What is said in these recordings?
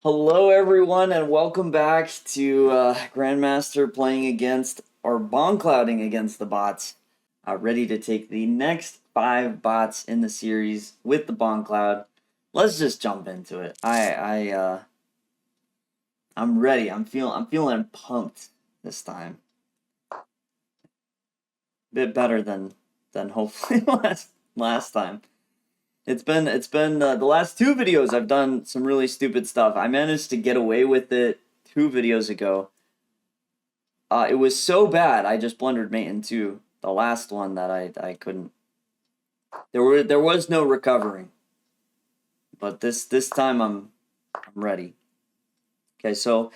Hello, everyone, and welcome back to Grandmaster playing against or Bongclouding against the bots. Ready to take the next 5 bots in the series with the Bongcloud. Let's just jump into it. I'm ready. I'm feeling pumped this time. Bit better than hopefully last time. It's been the last 2 videos I've done some really stupid stuff. I managed to get away with it 2 videos ago. It was so bad I just blundered mate into the last one that I couldn't. There was no recovering, but this time I'm ready. Okay, so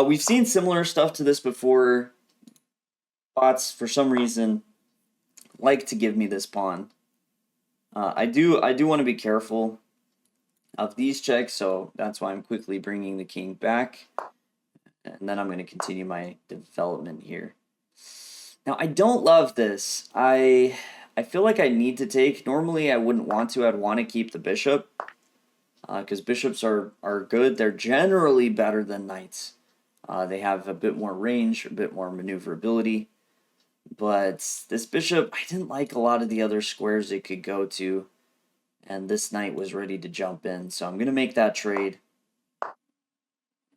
we've seen similar stuff to this before. Bots for some reason like to give me this pawn. I do want to be careful of these checks, so that's why I'm quickly bringing the king back, and then I'm going to continue my development here. Now, I don't love this. I feel like I need to take. Normally, I wouldn't want to. I'd want to keep the bishop because bishops are good. They're generally better than knights. They have a bit more range, a bit more maneuverability. But this bishop, I didn't like a lot of the other squares it could go to. And this knight was ready to jump in. So I'm going to make that trade.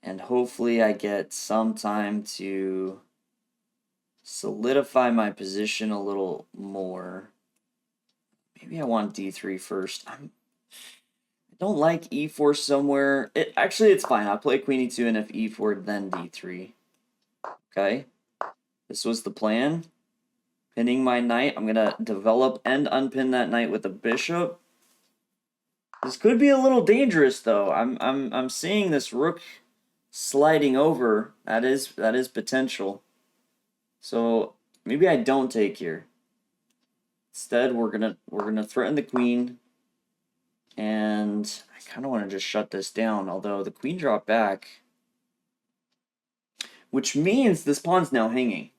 And hopefully I get some time to solidify my position a little more. Maybe I want d3 first. I don't like e4 somewhere. Actually, it's fine. I'll play queen e2 and if e4, then d3. Okay. This was the plan. Pinning my knight. I'm going to develop and unpin that knight with a bishop. This could be a little dangerous, though. I'm seeing this rook sliding over. That is potential. So maybe I don't take here. Instead, we're gonna threaten the queen, and I kind of want to just shut this down. Although the queen dropped back, which means this pawn's now hanging.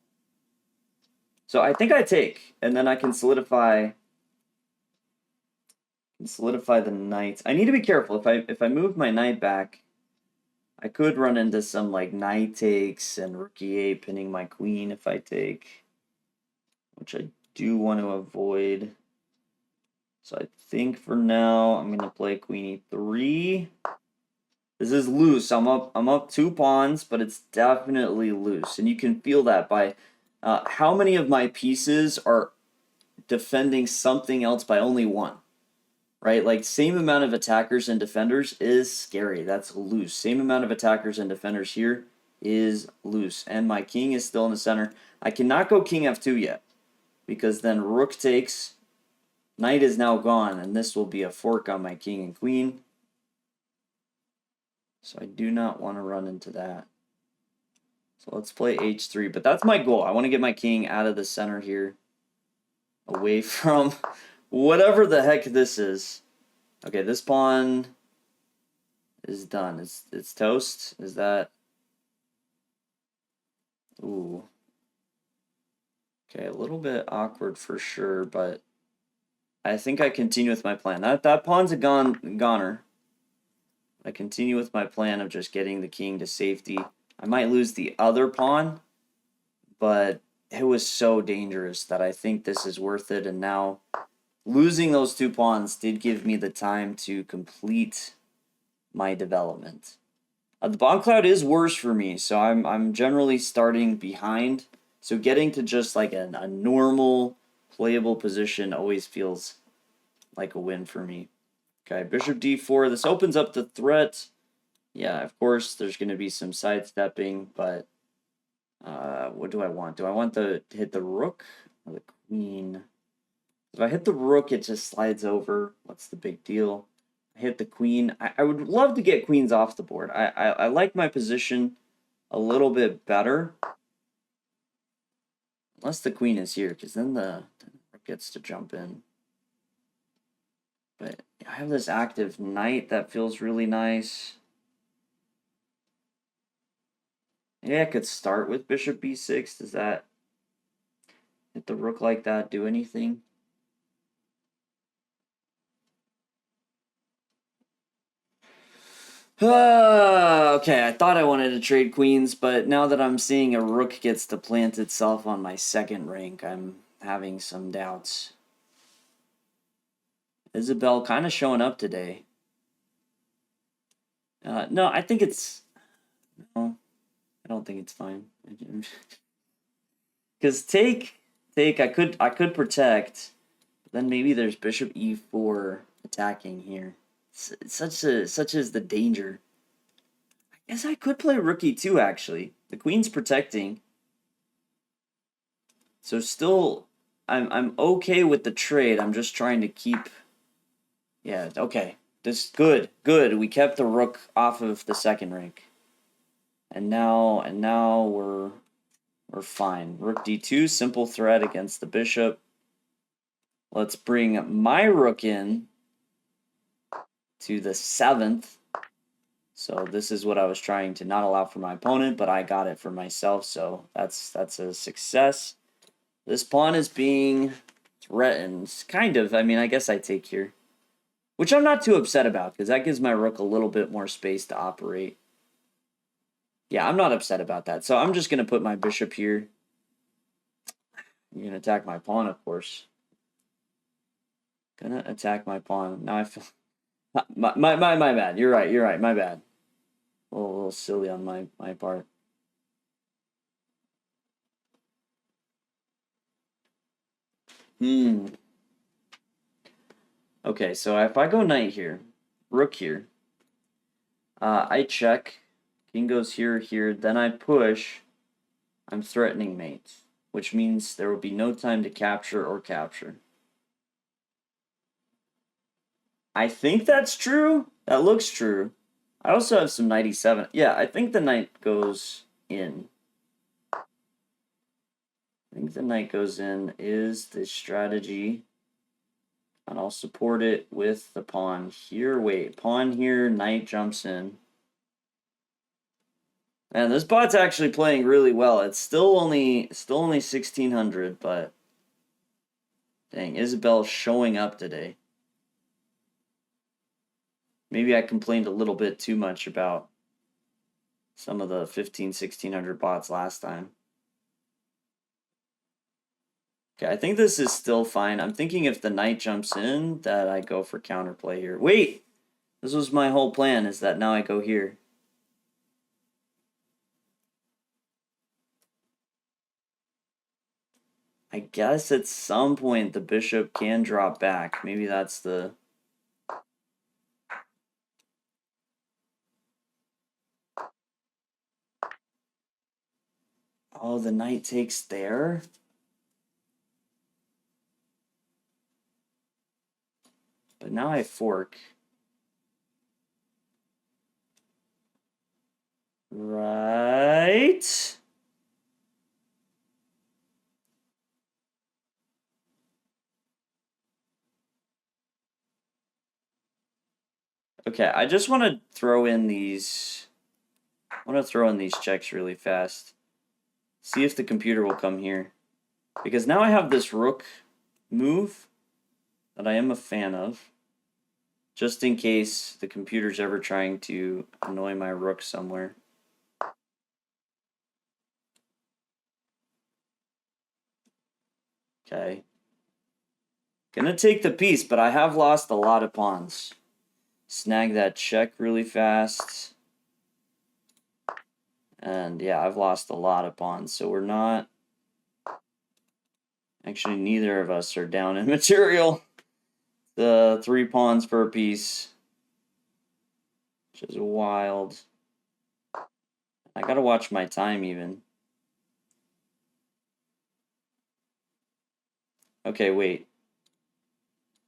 So I think I take, and then I can solidify the knight. I need to be careful. If I move my knight back, I could run into some like knight takes and rook e8 pinning my queen if I take, which I do want to avoid. So I think for now I'm gonna play queen e3. This is loose. I'm up 2 pawns, but it's definitely loose, and you can feel that by how many of my pieces are defending something else by only 1. Right, like same amount of attackers and defenders is scary. That's loose. Same amount of attackers and defenders here is loose, and my king is still in the center. I cannot go king f2 yet because then rook takes. Knight is now gone, and this will be a fork on my king and queen. So I do not want to run into that. So let's play h3, but that's my goal. I want to get my king out of the center here, away from whatever the heck this is. Okay, this pawn is done. It's toast. Is that? Ooh. Okay, a little bit awkward for sure, but I think I continue with my plan. That pawn's a goner. I continue with my plan of just getting the king to safety. I might lose the other pawn, but it was so dangerous that I think this is worth it. And now losing those 2 pawns did give me the time to complete my development. The Bongcloud is worse for me, so I'm generally starting behind. So getting to just like a normal playable position always feels like a win for me. Okay, bishop d4. This opens up the threat. Yeah, of course, there's going to be some sidestepping, but what do I want? Do I want to hit the rook or the queen? If I hit the rook, it just slides over. What's the big deal? I hit the queen. I would love to get queens off the board. I like my position a little bit better. Unless the queen is here, because then the rook gets to jump in. But I have this active knight that feels really nice. Yeah, I could start with bishop b6. Does that hit the rook like that do anything? Okay, I thought I wanted to trade queens, but now that I'm seeing a rook gets to plant itself on my second rank, I'm having some doubts. Isabel kind of showing up today. No, I think it's... No, I don't think it's fine. Because take, I could protect, but then maybe there's bishop e4 attacking here. Such is the danger. I guess I could play rook e2 actually. The queen's protecting. So still, I'm okay with the trade. I'm just trying to keep. Yeah, okay. This good. We kept the rook off of the second rank, and now we're fine. Rook d2, simple threat against the bishop. Let's bring my rook in to the 7th. So this is what I was trying to not allow for my opponent, but I got it for myself. So that's a success. This pawn is being threatened, kind of. I mean, I guess I take here, which I'm not too upset about because that gives my rook a little bit more space to operate. Yeah, I'm not upset about that. So I'm just going to put my bishop here. You're going to attack my pawn, of course. Gonna attack my pawn. Now I feel... My bad. You're right. My bad. A little silly on my part. Okay, so if I go knight here, rook here, I check, king goes here, then I push, I'm threatening mate, which means there will be no time to capture or capture. I think that's true. That looks true. I also have some knight e7. Yeah, I think the knight goes in. I think the knight goes in is the strategy. And I'll support it with the pawn here. Wait, pawn here, knight jumps in. And this bot's actually playing really well. It's still only 1600, but dang, Isabel's showing up today. Maybe I complained a little bit too much about some of the 1600 bots last time. Okay, I think this is still fine. I'm thinking if the knight jumps in, that I go for counterplay here. Wait! This was my whole plan, is that now I go here. I guess at some point the bishop can drop back. Maybe that's the... Oh, the knight takes there? But now I fork. Right? Okay, I just want to throw in these... I want to throw in these checks really fast. See if the computer will come here. Because now I have this rook move that I am a fan of. Just in case the computer's ever trying to annoy my rook somewhere. Okay. Gonna take the piece, but I have lost a lot of pawns. Snag that check really fast. And yeah, I've lost a lot of pawns, so we're not... Actually, neither of us are down in material. The 3 pawns per piece. Which is wild. I gotta watch my time even. Okay, wait.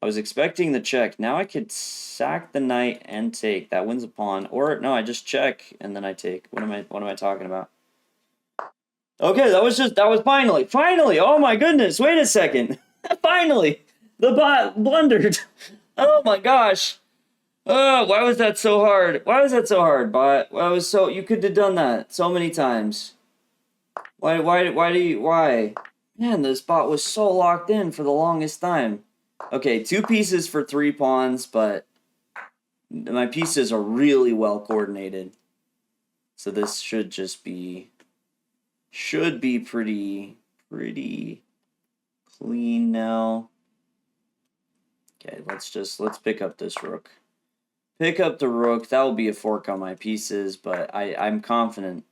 I was expecting the check. Now I could sack the knight and take. That wins a pawn. Or no, I just check and then I take. What am I talking about? Okay, that was finally. Oh my goodness. Wait a second. Finally. The bot blundered. Oh my gosh. Oh, why was that so hard? Why was that so hard, bot? You could have done that so many times. Why? Man, this bot was so locked in for the longest time. Okay, 2 pieces for 3 pawns, but my pieces are really well coordinated. So this should just be pretty clean now. Okay, let's pick up this rook. Pick up the rook. That will be a fork on my pieces, but I'm confident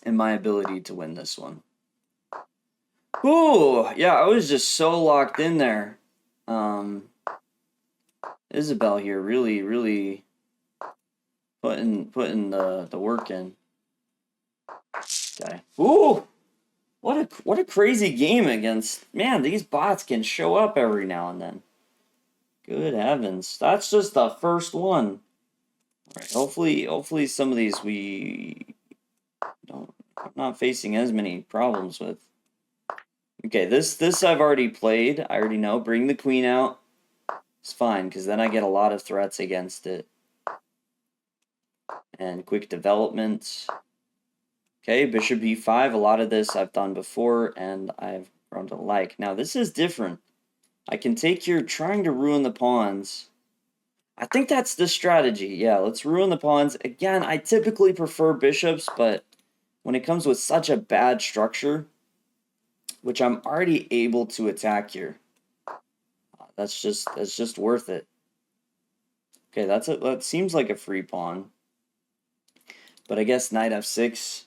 in my ability to win this one. Ooh, yeah, I was just so locked in there. Isabel here really putting the work in. Okay. Ooh, what a crazy game against, man, these bots can show up every now and then. Good heavens. That's just the first one. All right, hopefully some of these I'm not facing as many problems with. Okay, this I've already played. I already know. Bring the queen out. It's fine, because then I get a lot of threats against it. And quick development. Okay, bishop e5. A lot of this I've done before, and I've grown to like. Now, this is different. I can take your trying to ruin the pawns. I think that's the strategy. Yeah, let's ruin the pawns. Again, I typically prefer bishops, but when it comes with such a bad structure, which I'm already able to attack here, that's just worth it. Okay, that seems like a free pawn. But I guess knight f6.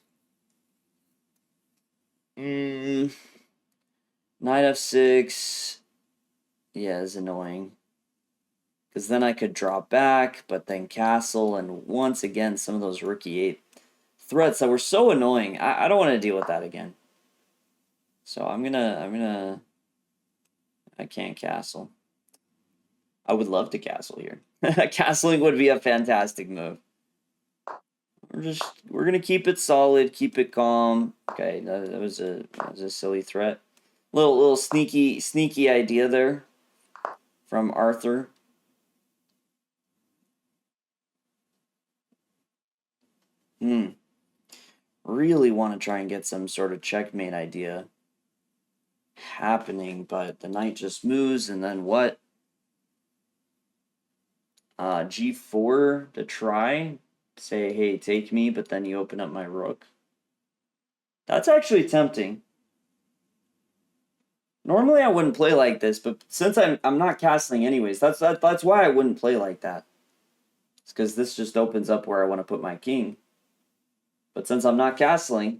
Knight f6. Yeah, is annoying. Because then I could drop back, but then castle, and once again, some of those rook e8 threats that were so annoying. I don't want to deal with that again. So I can't castle. I would love to castle here. Castling would be a fantastic move. We're gonna keep it solid, keep it calm. Okay, that was a silly threat. Little sneaky idea there from Arthur. Really want to try and get some sort of checkmate idea happening, but the knight just moves, and then what? G4 to try. Say, hey, take me, but then you open up my rook. That's actually tempting. Normally I wouldn't play like this, but since I'm not castling anyways, that's why I wouldn't play like that. It's because this just opens up where I want to put my king. But since I'm not castling,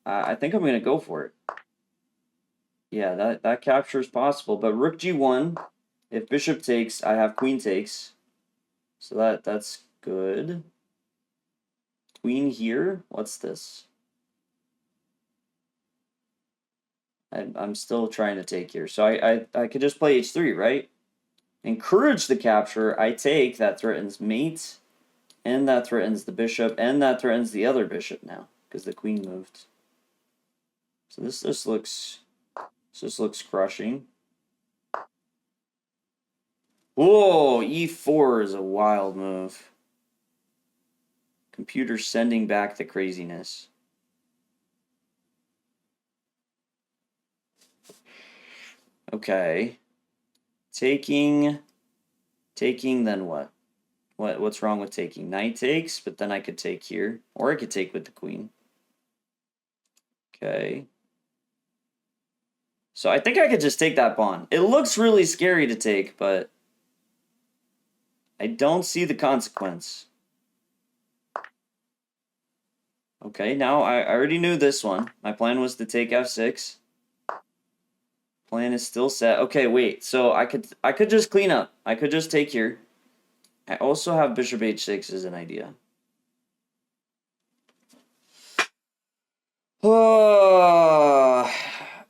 I think I'm going to go for it. Yeah, that capture is possible. But rook g1, if bishop takes, I have queen takes. So that's good. Queen here? What's this? I'm still trying to take here. So I could just play h3, right? Encourage the capture. I take. That threatens mate. And that threatens the bishop. And that threatens the other bishop now. Because the queen moved. So this just looks crushing. Whoa, e4 is a wild move. Computer sending back the craziness. Okay. Taking, then what? What's wrong with taking? Knight takes, but then I could take here. Or I could take with the queen. Okay. So I think I could just take that pawn. It looks really scary to take, but I don't see the consequence. Okay, now I already knew this one. My plan was to take f6. Plan is still set. Okay, wait. So I could just clean up. I could just take here. I also have bishop h6 as an idea.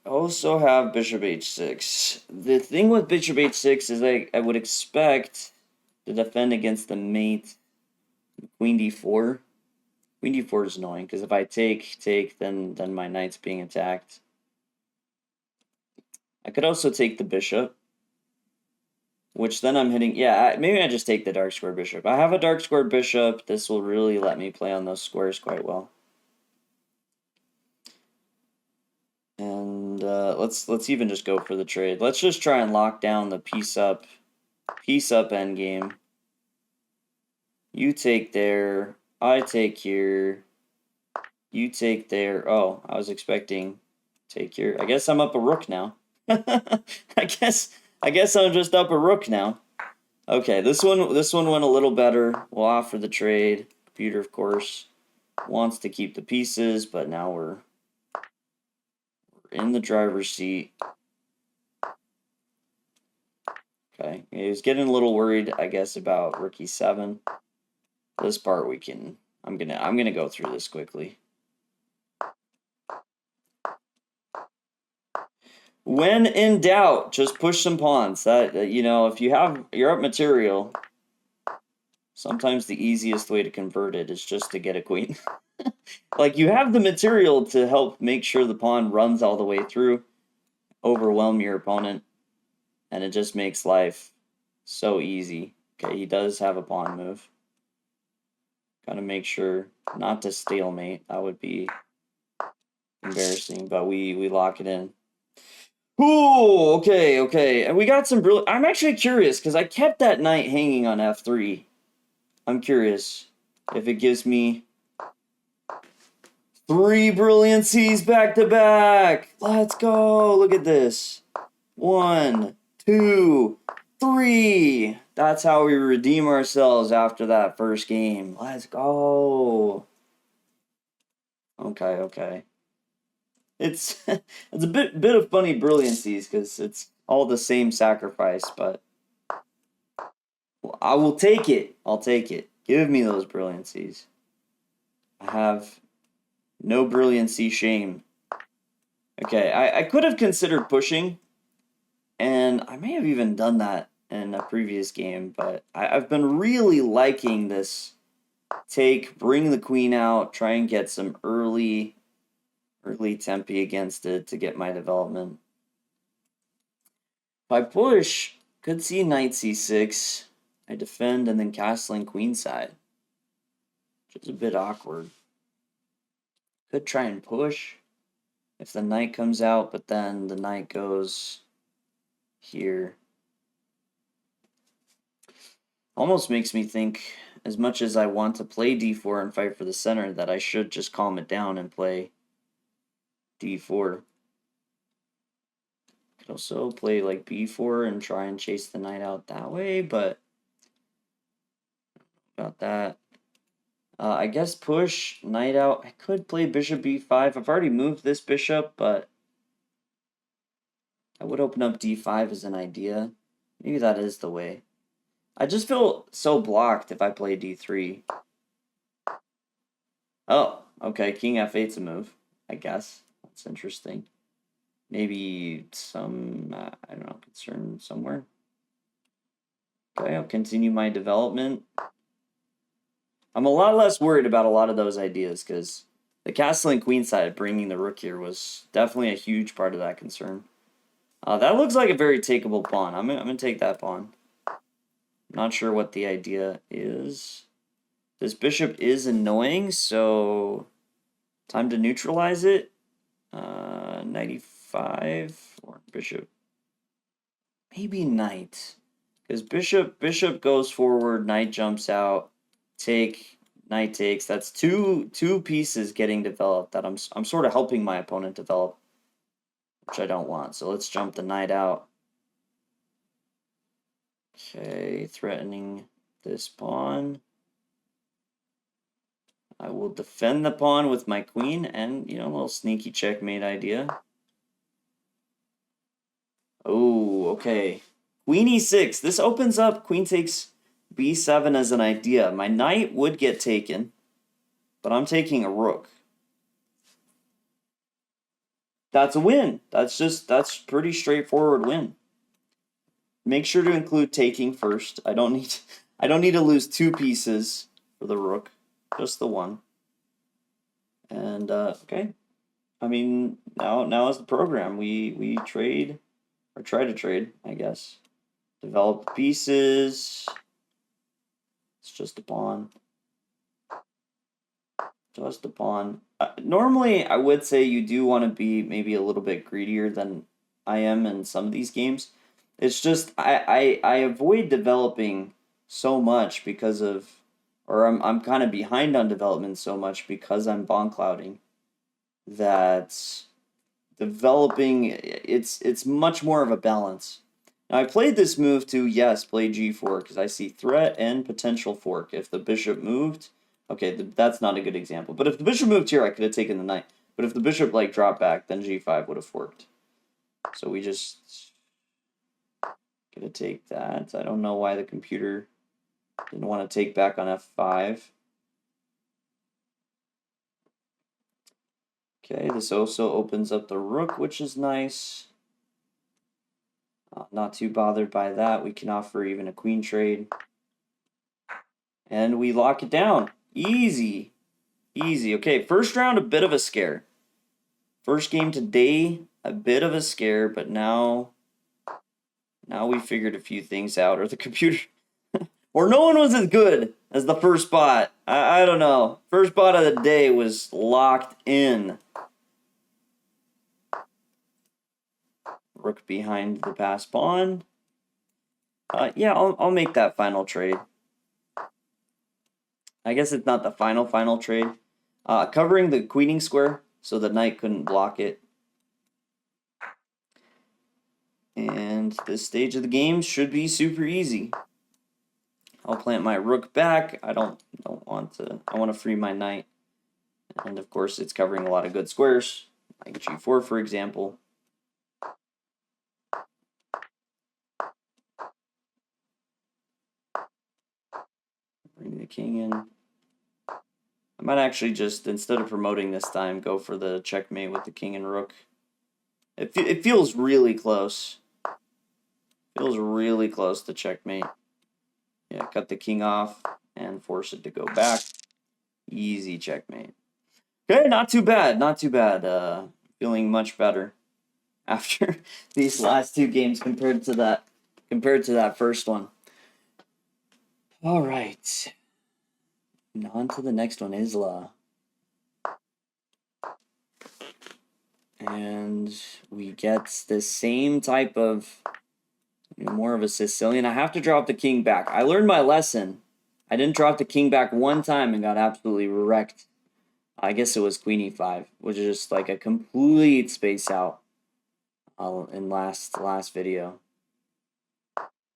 Also have bishop h6. The thing with bishop h6 is I would expect to defend against the mate queen d4. Queen d4 is annoying because if I take, then my knight's being attacked. I could also take the bishop, which then I'm hitting. Yeah, maybe I just take the dark square bishop. I have a dark square bishop. This will really let me play on those squares quite well. And let's even just go for the trade. Let's just try and lock down the piece up endgame. You take there. I take here. You take there. Oh, I was expecting take here. I guess I'm up a rook now. I guess I'm just up a rook now. Okay, this one went a little better. We'll offer the trade. Computer, of course, wants to keep the pieces, but now we're in the driver's seat. Okay, he was getting a little worried, I guess, about rook e7. This part we can. I'm gonna go through this quickly. When in doubt, just push some pawns. That you know, if you have your up material, sometimes the easiest way to convert it is just to get a queen. Like, you have the material to help make sure the pawn runs all the way through, overwhelm your opponent, and it just makes life so easy. Okay, he does have a pawn move. Gotta make sure not to stalemate. That would be embarrassing, but we lock it in. Ooh, okay. And we got some brilliant... I'm actually curious, because I kept that knight hanging on f3. I'm curious if it gives me 3 brilliancies back to back. Let's go. Look at this. 1, 2, 3. That's how we redeem ourselves after that first game. Let's go. Okay. It's it's a bit of funny brilliancies because it's all the same sacrifice, but I will take it. I'll take it. Give me those brilliancies. I have no brilliancy shame. Okay, I could have considered pushing, and I may have even done that in a previous game, but I've been really liking this take, bring the queen out, try and get some early tempi against it to get my development. If I push, could see knight c6. I defend and then castling queenside, which is a bit awkward. Could try and push if the knight comes out, but then the knight goes here. Almost makes me think, as much as I want to play d4 and fight for the center, that I should just calm it down and play d4. Could also play like b4 and try and chase the knight out that way, but about that. I guess push, knight out. I could play bishop b5. I've already moved this bishop, but I would open up d5 as an idea. Maybe that is the way. I just feel so blocked if I play d3. Oh, okay, king f8's a move, I guess. That's interesting. Maybe some, I don't know, concern somewhere. Okay, I'll continue my development. I'm a lot less worried about a lot of those ideas because the castling queenside, bringing the rook here, was definitely a huge part of that concern. That looks like a very takeable pawn. I'm gonna take that pawn. Not sure what the idea is. This bishop is annoying, so time to neutralize it. 95 or bishop. Maybe knight, because bishop goes forward, knight jumps out. Take, knight takes. That's two pieces getting developed that I'm sort of helping my opponent develop, which I don't want. So let's jump the knight out. Okay, threatening this pawn. I will defend the pawn with my queen and, you know, a little sneaky checkmate idea. Oh, okay. Queen e6. This opens up queen takes b7 as an idea. My knight would get taken, but I'm taking a rook. That's a win. That's pretty straightforward win. Make sure to include taking first. I don't need to lose 2 pieces for the rook, just the one. And okay. I mean, now is the program. We trade, or try to trade, I guess. Develop the pieces. It's just a pawn. Just a pawn. Normally, I would say you do want to be maybe a little bit greedier than I am in some of these games. It's just I avoid developing so much because of or I'm kind of behind on development so much because I'm Bongclouding, that developing, it's much more of a balance. Now, I played this move to, yes, play g4 because I see threat and potential fork. If the bishop moved, okay, that's not a good example. But if the bishop moved here, I could have taken the knight. But if the bishop like dropped back, then g5 would have forked. So we just gonna take that. I don't know why the computer didn't want to take back on f5. Okay, this also opens up the rook, which is nice. Not too bothered by that. We can offer even a queen trade. And we lock it down. Easy. Easy. Okay, first round, a bit of a scare. First game today, a bit of a scare, but now we figured a few things out. Or the computer... or no one was as good as the first bot. I don't know. First bot of the day was locked in. Rook behind the passed pawn. Yeah, I'll make that final trade. I guess it's not the final trade. Covering the queening square so the knight couldn't block it. And this stage of the game should be super easy. I'll plant my rook back. I don't want to. I want to free my knight. And of course, it's covering a lot of good squares, like g4, for example. Bring the king in. I might actually just, instead of promoting this time, go for the checkmate with the king and rook. It feels really close. Feels really close to checkmate. Yeah, cut the king off and force it to go back. Easy checkmate. Okay, not too bad. Not too bad. Feeling much better after these last two games compared to that first one. All right. And on to the next one, Isla. And we get the same type of, more of a Sicilian. I have to drop the king back. I learned my lesson. I didn't drop the king back one time and got absolutely wrecked. I guess it was queen e5, which is just like a complete space out in last video.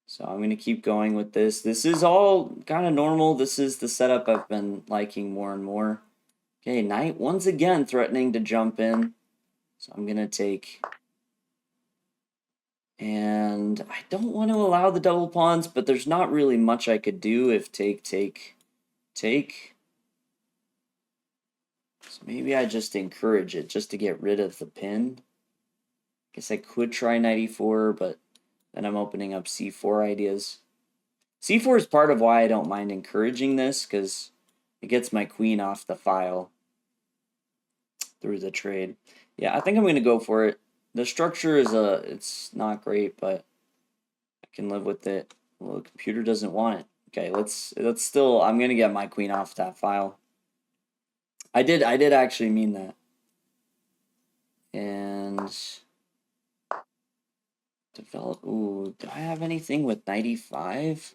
So I'm going to keep going with this. This is all kind of normal. This is the setup I've been liking more and more. Okay, knight once again threatening to jump in. So I'm going to take... And I don't want to allow the double pawns, but there's not really much I could do if take. So maybe I just encourage it just to get rid of the pin. Guess I could try knight e4, but then I'm opening up c4 ideas. c4 is part of why I don't mind encouraging this, because it gets my queen off the file through the trade. Yeah, I think I'm going to go for it. The structure is it's not great, but I can live with it. Well, the computer doesn't want it. Okay, let's still, I'm going to get my queen off that file. I did actually mean that. And develop, ooh, do I have anything with knight e5?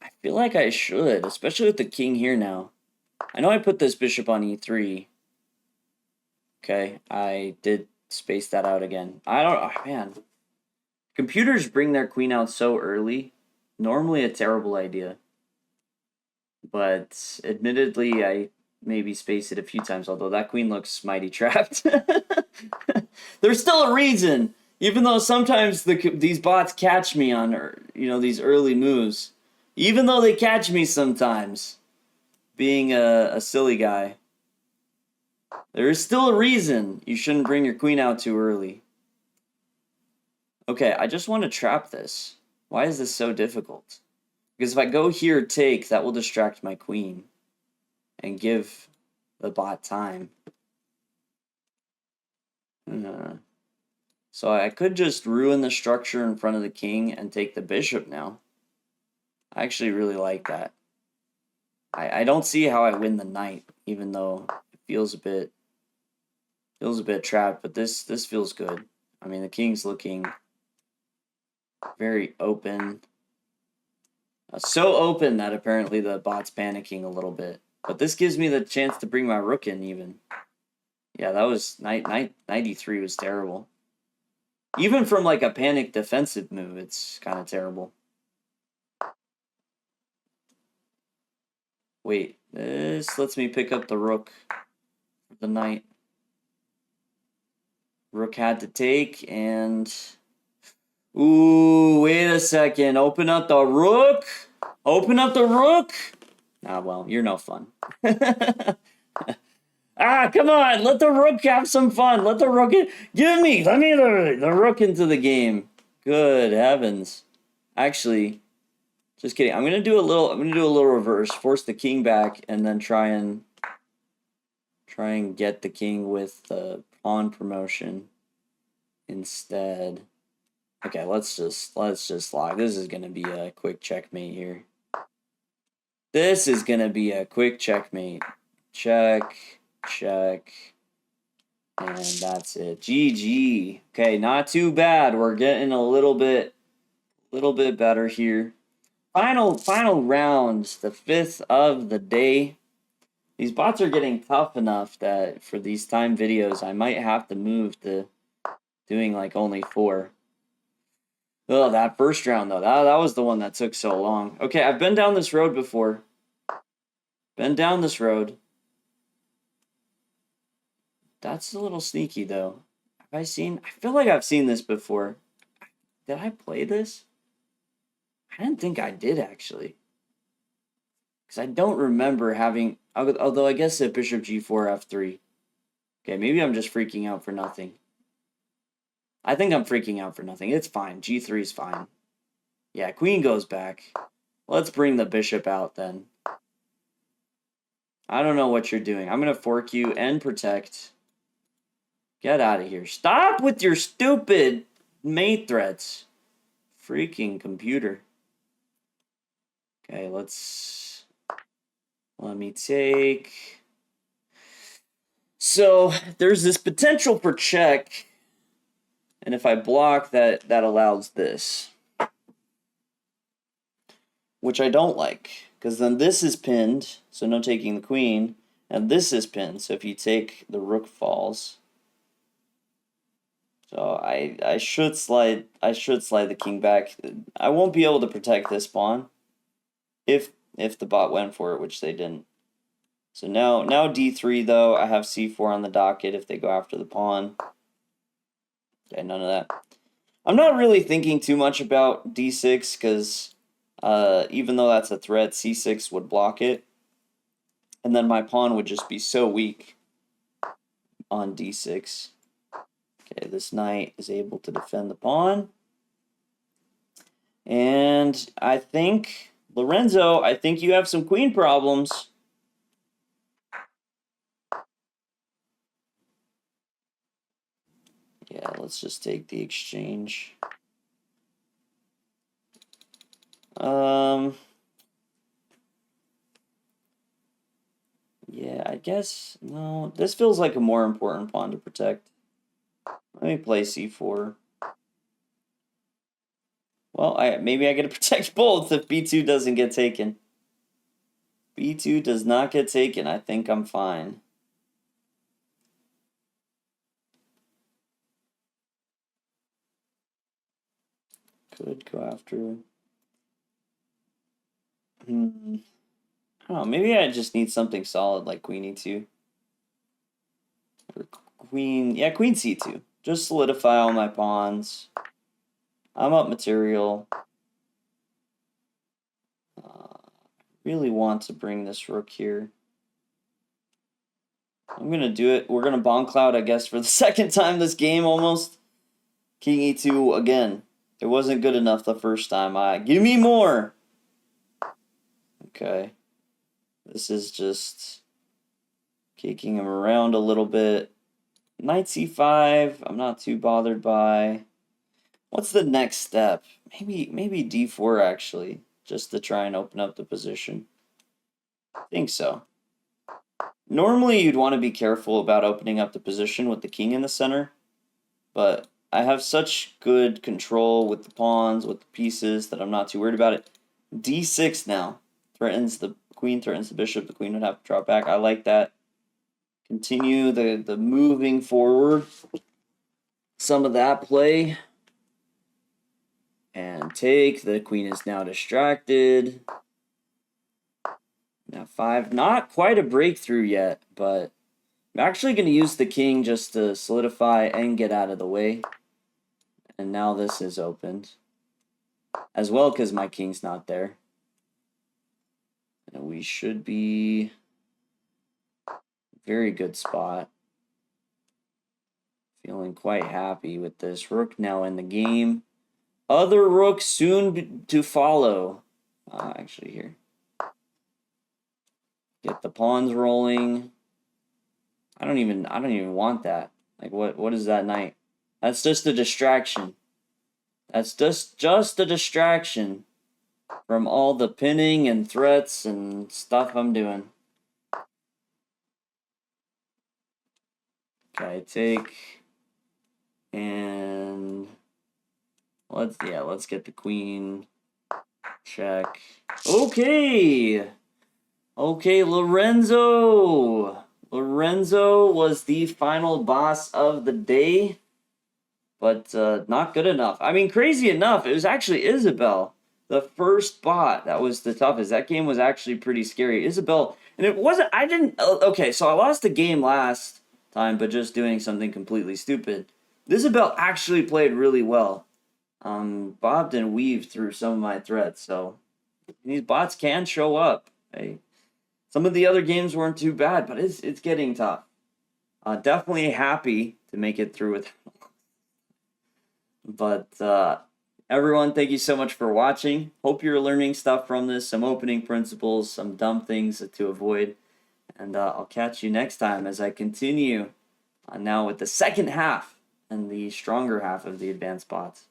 I feel like I should, especially with the king here now. I know I put this bishop on e3. Okay, I did space that out again. I don't, oh, man. Computers bring their queen out so early. Normally a terrible idea. But admittedly, I maybe spaced it a few times, although that queen looks mighty trapped. There's still a reason, even though sometimes these bots catch me on, these early moves. Even though they catch me sometimes, being a silly guy. There is still a reason you shouldn't bring your queen out too early. Okay, I just want to trap this. Why is this so difficult? Because if I go here, take, that will distract my queen and give the bot time. So I could just ruin the structure in front of the king and take the bishop now. I actually really like that. I don't see how I win the knight, even though it feels a bit trapped, but this feels good. I mean, the king's looking very open. So open that apparently the bot's panicking a little bit. But this gives me the chance to bring my rook in even. Yeah, that was... 93 was terrible. Even from like a panic defensive move, it's kind of terrible. Wait, this lets me pick up the rook for the knight. Rook had to take, and... Ooh, wait a second. Open up the rook? Open up the rook? Ah, well, you're no fun. Ah, come on. Let the rook have some fun. Let the rook in. Let me the rook into the game. Good heavens. Actually, just kidding. I'm gonna do a little reverse. Force the king back and then try and get the king with the pawn promotion instead. Okay, let's just lock. This is gonna be a quick checkmate here. This is gonna be a quick checkmate. Check, check, and that's it. GG. Okay, not too bad. We're getting a little bit better here. Final round, the 5th of the day. These bots are getting tough enough that for these time videos, I might have to move to doing like only 4. Oh, that first round, though. That was the one that took so long. Okay, I've been down this road before. Been down this road. That's a little sneaky, though. Have I seen... I feel like I've seen this before. Did I play this? I didn't think I did, actually. Because I don't remember having... Although I guess at bishop g4, f3. Okay, maybe I'm just freaking out for nothing. I think I'm freaking out for nothing. It's fine. G3 is fine. Yeah, queen goes back. Let's bring the bishop out then. I don't know what you're doing. I'm going to fork you and protect. Get out of here. Stop with your stupid mate threats. Freaking computer. Okay, let me take... So, there's this potential for check. And if I block, that allows this. Which I don't like. Because then this is pinned, so no taking the queen. And this is pinned, so if you take, the rook falls. So I should slide the king back. I won't be able to protect this pawn. If the bot went for it, which they didn't. So now d3 though, I have c4 on the docket if they go after the pawn. Okay, none of that. I'm not really thinking too much about d6 because even though that's a threat, c6 would block it. And then my pawn would just be so weak on d6. Okay, this knight is able to defend the pawn. And I think, Lorenzo, I think you have some queen problems. Yeah, let's just take the exchange. Yeah, I guess, no, this feels like a more important pawn to protect. Let me play c4. Well, maybe I get to protect both if b2 doesn't get taken. b2 does not get taken. I think I'm fine. Could go after... I don't know, maybe I just need something solid like queen e2. Or queen... Yeah, queen c2. Just solidify all my pawns. I'm up material. Really want to bring this rook here. I'm going to do it. We're going to Bongcloud, I guess, for the second time this game almost. King e2 again. It wasn't good enough the first time. Give me more! Okay. This is just kicking him around a little bit. Knight c5, I'm not too bothered by. What's the next step? Maybe d4 actually, just to try and open up the position. I think so. Normally you'd want to be careful about opening up the position with the king in the center, but I have such good control with the pawns, with the pieces, that I'm not too worried about it. D6 now. The queen threatens the bishop. The queen would have to drop back. I like that. Continue the moving forward. Some of that play. And take. The queen is now distracted. Now 5. Not quite a breakthrough yet, but I'm actually going to use the king just to solidify and get out of the way. And now this is opened. As well, because my king's not there. And we should be very good spot. Feeling quite happy with this. Rook now in the game. Other rook soon to follow. Actually here. Get the pawns rolling. I don't even want that. Like what is that knight? That's just a distraction. That's just a distraction from all the pinning and threats and stuff I'm doing. Okay, take. And let's get the queen. Check. Okay. Okay, Lorenzo. Lorenzo was the final boss of the day. But not good enough. I mean, crazy enough, it was actually Isabel. The first bot that was the toughest. That game was actually pretty scary. Isabel, and it wasn't, okay, so I lost the game last time, but just doing something completely stupid. Isabel actually played really well. Bobbed and weaved through some of my threats, so these bots can show up. Hey, some of the other games weren't too bad, but it's getting tough. Definitely happy to make it through with. But everyone, thank you so much for watching. Hope you're learning stuff from this, some opening principles, some dumb things to avoid. And I'll catch you next time as I continue now with the second half and the stronger half of the advanced bots.